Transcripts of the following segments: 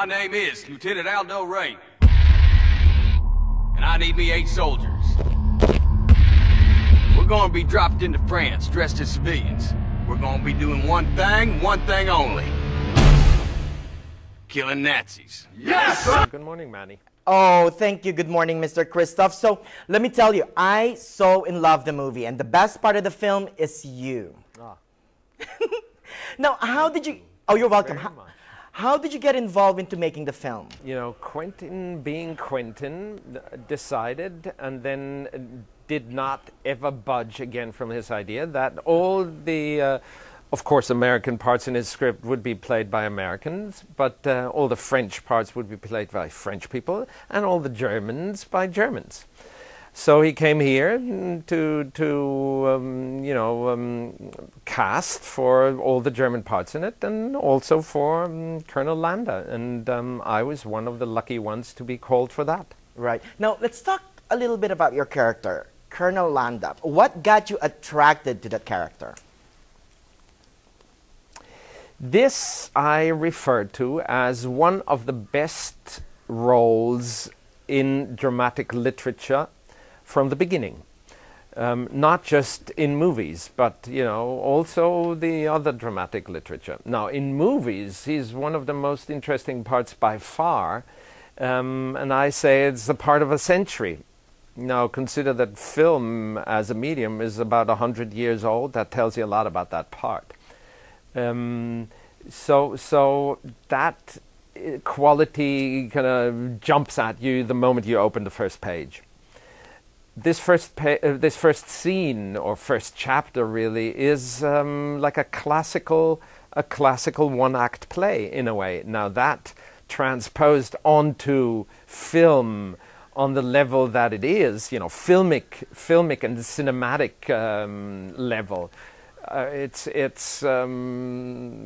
My name is Lieutenant Aldo Ray. And I need me 8 soldiers. We're gonna be dropped into France, dressed as civilians. We're gonna be doing one thing only. Killing Nazis. Yes! Good morning, Manny. Oh, thank you. Good morning, Mr. Christoph. So, let me tell you, I so in love the movie, and the best part of the film is you. Ah. Now, how did you... Oh, you're welcome. How did you get involved into making the film? You know, Quentin, being Quentin, decided and then did not ever budge again from his idea that all the, of course, American parts in his script would be played by Americans, but all the French parts would be played by French people, and all the Germans by Germans. So he came here to cast for all the German parts in it, and also for Colonel Landa. And I was one of the lucky ones to be called for that. Right. Now, let's talk a little bit about your character, Colonel Landa. What got you attracted to that character? This I refer to as one of the best roles in dramatic literature from the beginning. Not just in movies, but, you know, also the other dramatic literature. Now, in movies, he's one of the most interesting parts by far, and I say it's the part of a century. Now, consider that film as a medium is about 100 years old. That tells you a lot about that part. So that quality kind of jumps at you the moment you open the first page. This first scene or first chapter really is like a classical one-act play in a way. Now that transposed onto film on the level that it is, you know, filmic and cinematic level.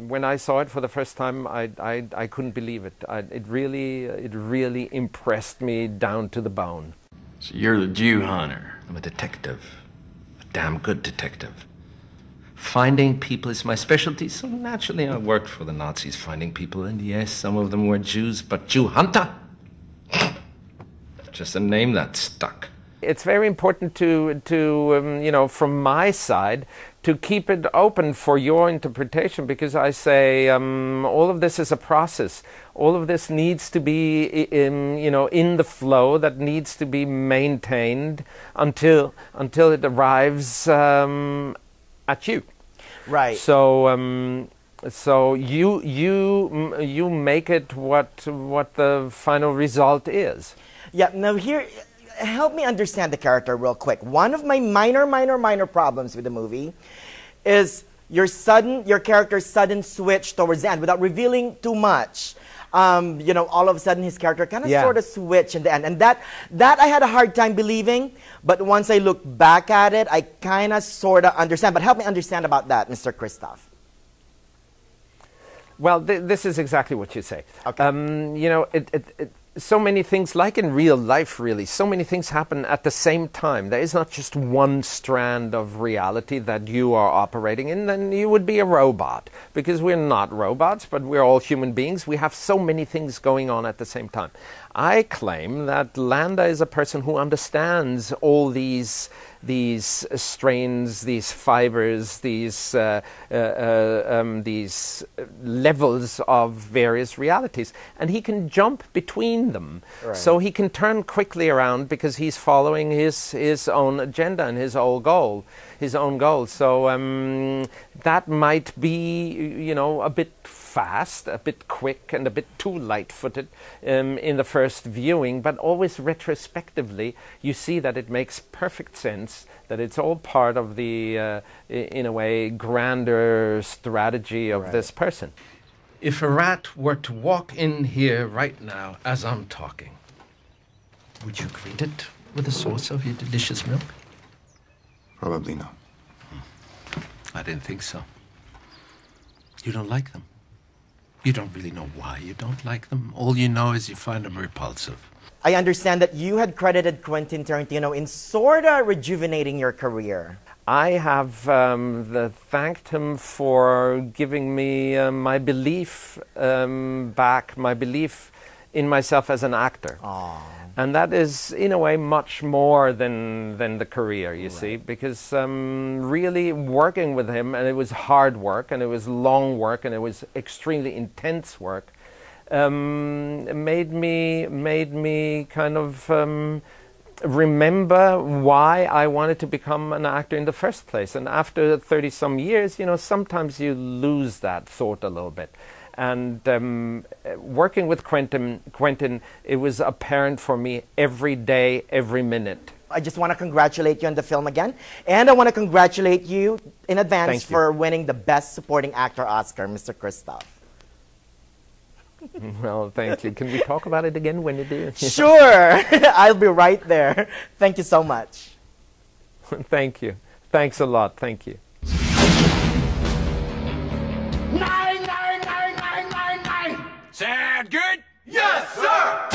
When I saw it for the first time, I couldn't believe it. It really impressed me down to the bone. So you're the Jew hunter. I'm a detective. A damn good detective. Finding people is my specialty, so naturally I worked for the Nazis finding people, and yes, some of them were Jews, but Jew hunter? Just a name that stuck. It's very important to you know, from my side, to keep it open for your interpretation, because I say all of this is a process. All of this needs to be in the flow that needs to be maintained until it arrives at you. Right. So so you make it what the final result is. Yeah. Now here, help me understand the character real quick. One of my minor problems with the movie is your character's sudden switch towards the end without revealing too much. You know, all of a sudden his character kind of sort of switched in the end. And that I had a hard time believing, but once I look back at it, I kind of sort of understand. But help me understand about that, Mr. Christoph. Well, this is exactly what you say. Okay. You know, so many things, like in real life really, so many things happen at the same time. There is not just one strand of reality that you are operating in, then you would be a robot. Because we're not robots, but we're all human beings. We have so many things going on at the same time. I claim that Landa is a person who understands all these strains, these fibers, these levels of various realities, and he can jump between them. Right. So he can turn quickly around because he's following his own agenda and his own goal. So that might be, you know, a bit fast, a bit quick, and a bit too light-footed in the first viewing, but always retrospectively you see that it makes perfect sense, that it's all part of the, in a way, grander strategy of this person. If a rat were to walk in here right now as I'm talking, would you greet it with a source of your delicious milk? Probably not. I didn't think so. You don't like them. You don't really know why you don't like them. All you know is you find them repulsive. I understand that you had credited Quentin Tarantino in sort of rejuvenating your career. I have thanked him for giving me my belief back, my belief in myself as an actor. Aww. And that is, in a way, much more than the career, you see, because really working with him, and it was hard work, and it was long work, and it was extremely intense work, made me kind of remember why I wanted to become an actor in the first place. And after 30-some years, you know, sometimes you lose that thought a little bit. And working with Quentin, it was apparent for me every day, every minute. I just want to congratulate you on the film again. And I want to congratulate you in advance for winning the Best Supporting Actor Oscar, Mr. Christoph. Well, thank you. Can we talk about it again when you do? Sure. I'll be right there. Thank you so much. Thank you. Thanks a lot. Thank you. 9, 9, 9, 9, 9, 9. Sound good? Yes, sir!